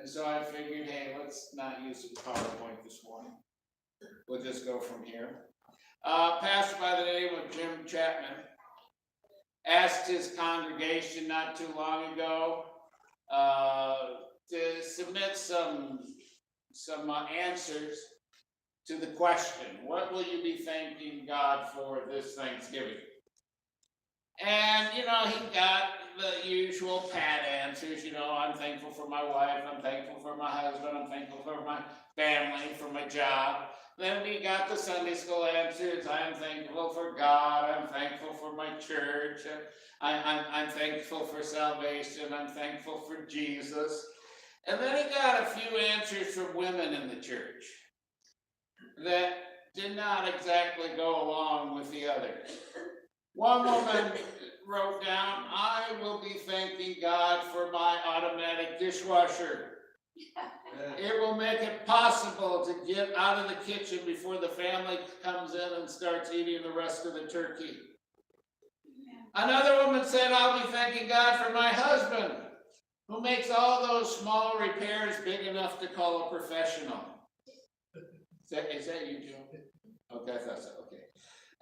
And so I figured, hey, let's not use the PowerPoint this morning. We'll just go from here. A pastor by the name of Jim Chapman asked his congregation not too long ago to submit some answers to the question, what will you be thanking God for this Thanksgiving? And, he got the usual pat answers, I'm thankful for my wife, I'm thankful for my husband, I'm thankful for my family, for my job. Then we got the Sunday school answers, I'm thankful for God, I'm thankful for my church, I'm thankful for salvation, I'm thankful for Jesus. And then he got a few answers from women in the church that did not exactly go along with the others. One woman wrote down, I will be thanking God for my automatic dishwasher. It will make it possible to get out of the kitchen before the family comes in and starts eating the rest of the turkey. Another woman said, I'll be thanking God for my husband, who makes all those small repairs big enough to call a professional. Is that you, Joe? Okay, I thought so. Okay.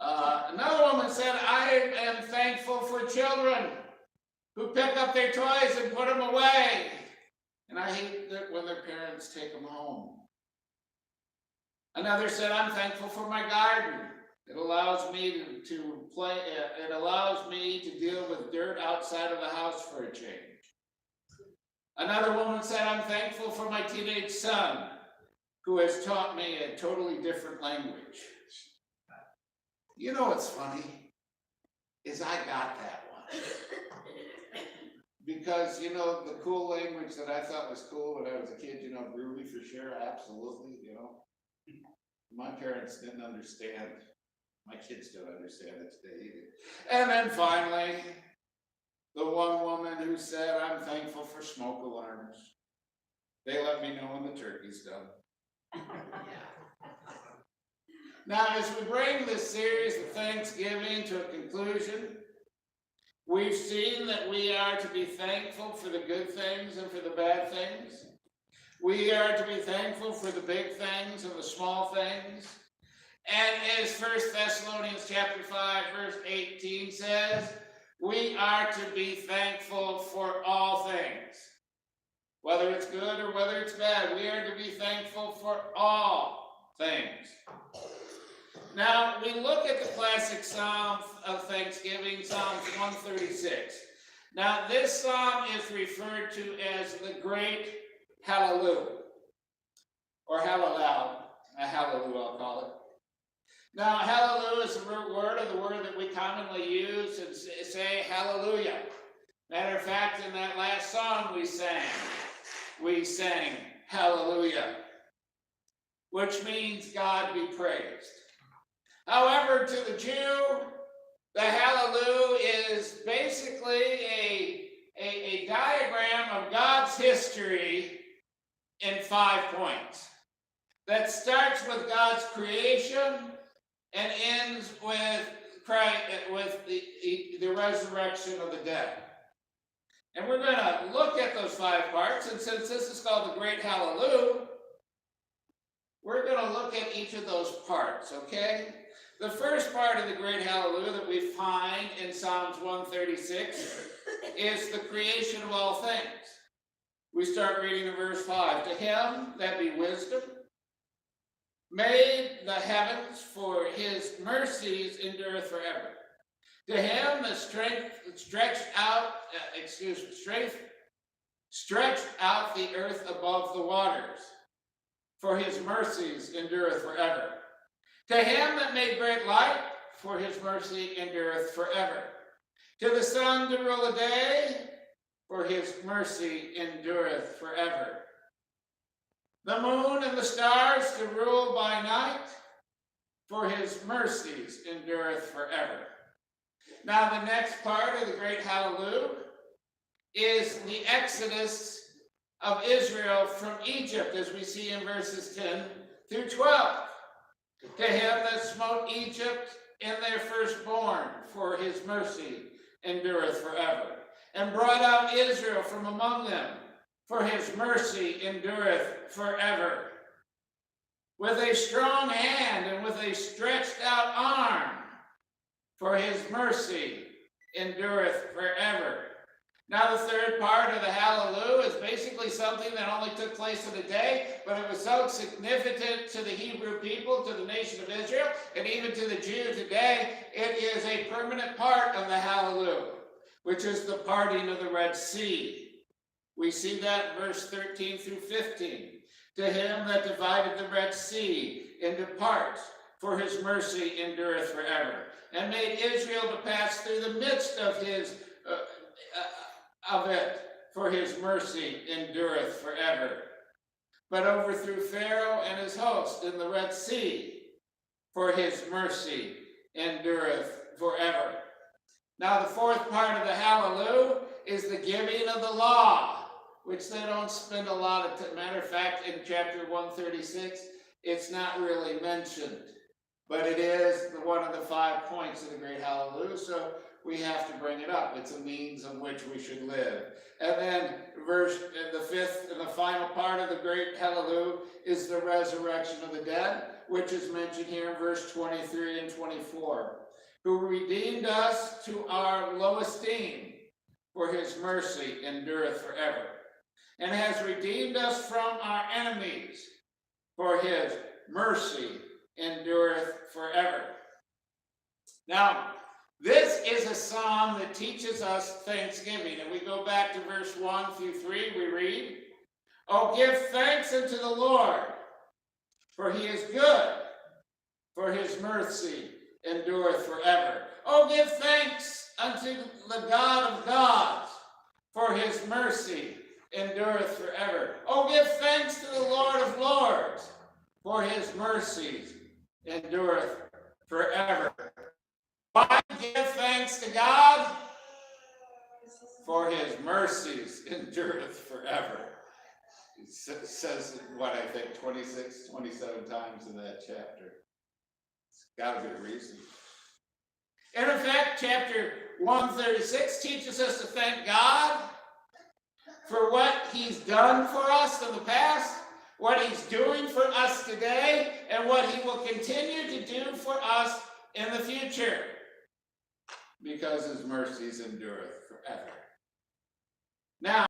Another woman said, I am thankful for children who pick up their toys and put them away. And I hate that when their parents take them home. Another said, I'm thankful for my garden. It allows me to play, it allows me to deal with dirt outside of the house for a change. Another woman said, I'm thankful for my teenage son, who has taught me a totally different language. You know what's funny? Is I got that one. Because, the cool language that I thought was cool when I was a kid, groovy for sure, absolutely, My parents didn't understand. My kids don't understand it today either. And then finally, the one woman who said, I'm thankful for smoke alarms. They let me know when the turkey's done. Now, as we bring this series of Thanksgiving to a conclusion, we've seen that we are to be thankful for the good things and for the bad things. We are to be thankful for the big things and the small things. And as 1 Thessalonians chapter 5, verse 18 says, we are to be thankful for all things. Whether it's good or whether it's bad, we are to be thankful for all things. Now, we look at the classic psalm of Thanksgiving, Psalms 136. Now, this psalm is referred to as the Great Hallel, or Hallel, Hallelujah I'll call it. Now, Hallelujah is the root word of the word that we commonly use and say hallelujah. Matter of fact, in that last song we sang hallelujah, which means God be praised. However, to the Jew, the hallelujah is basically a diagram of God's history in 5 points that starts with God's creation and ends with Christ, with the resurrection of the dead. And we're going to look at those 5 parts, and since this is called the Great Hallel, we're going to look at each of those parts, okay? The first part of the Great Hallelujah that we find in Psalms 136 is the creation of all things. We start reading in verse 5. To him that be wisdom, made the heavens, for his mercies endureth forever. To him that stretched out the earth above the waters, for his mercies endureth forever. To him that made great light, for his mercy endureth forever. To the sun to rule the day, for his mercy endureth forever. The moon and the stars to rule by night, for his mercies endureth forever. Now the next part of the Great Hallelujah is the exodus of Israel from Egypt, as we see in verses 10 through 12. To him that smote Egypt in their firstborn, for his mercy endureth forever, and brought out Israel from among them, for his mercy endureth forever. With a strong hand and with a stretched out arm, for his mercy endureth forever. Now the third part of the Hallelujah is basically something that only took place in a day, but it was so significant to the Hebrew people, to the nation of Israel, and even to the Jew today. It is a permanent part of the Hallelujah, which is the parting of the Red Sea. We see that in verse 13 through 15. To him that divided the Red Sea into parts, for his mercy endureth forever, and made Israel to pass through the midst of it, for his mercy endureth forever. But overthrew Pharaoh and his host in the Red Sea, for his mercy endureth forever. Now the fourth part of the Hallelujah is the giving of the law, which they don't spend a lot of time. Matter of fact, in chapter 136, it's not really mentioned, but it is one of the 5 points of the Great Hallelujah, so we have to bring it up. It's a means of which we should live. And then the fifth and the final part of the Great Hallelujah is the resurrection of the dead, which is mentioned here in verse 23 and 24. Who redeemed us to our low esteem, for his mercy endureth forever, and has redeemed us from our enemies, for his mercy endureth forever. Now, this is a psalm that teaches us thanksgiving, and we go back to verse 1 through 3, we read, "Oh, give thanks unto the Lord, for he is good, for his mercy endureth forever. Oh, give thanks unto the God of gods, for his mercy endureth forever. Oh, give thanks to the Lord of lords, for his mercies endureth forever." Why give thanks to God? For his mercies endureth forever. It says what I think 26, 27 times in that chapter. It's got to be a reason. And in fact, chapter 136 teaches us to thank God for what he's done for us in the past, what he's doing for us today, and what he will continue to do for us in the future, because his mercies endureth forever. Now,